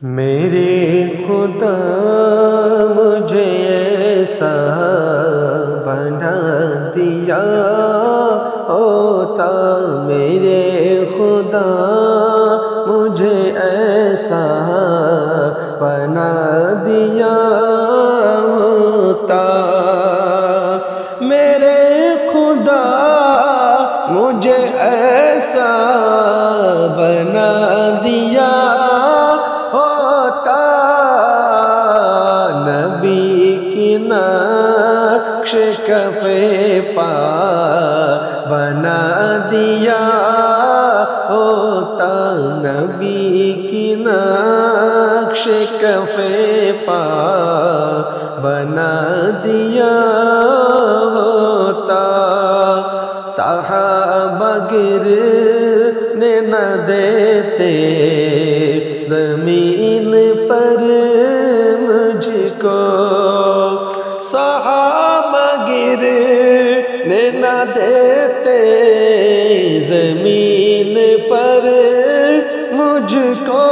میرے خدا مجھے ایسا بنا دیا ہوتا، میرے خدا مجھے ایسا بنا دیا ہوتا، میرے خدا مجھے ایسا بنا دیا ہوتا، نبی کی نقش کف پا بنا دیا ہوتا، نبی کی نقش کف پا بنا دیا ہوتا، صحابہ گرنے نہ دیتے زمین پر مجھ کو، صحابہ گرنے نہ دیتے زمین پر مجھ کو،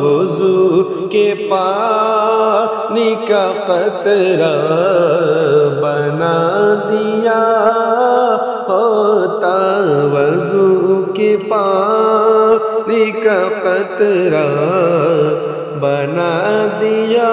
وضو کے پانی کا قطرہ بنا دیا ہوتا، وضو کے پانی کا قطرہ بنا دیا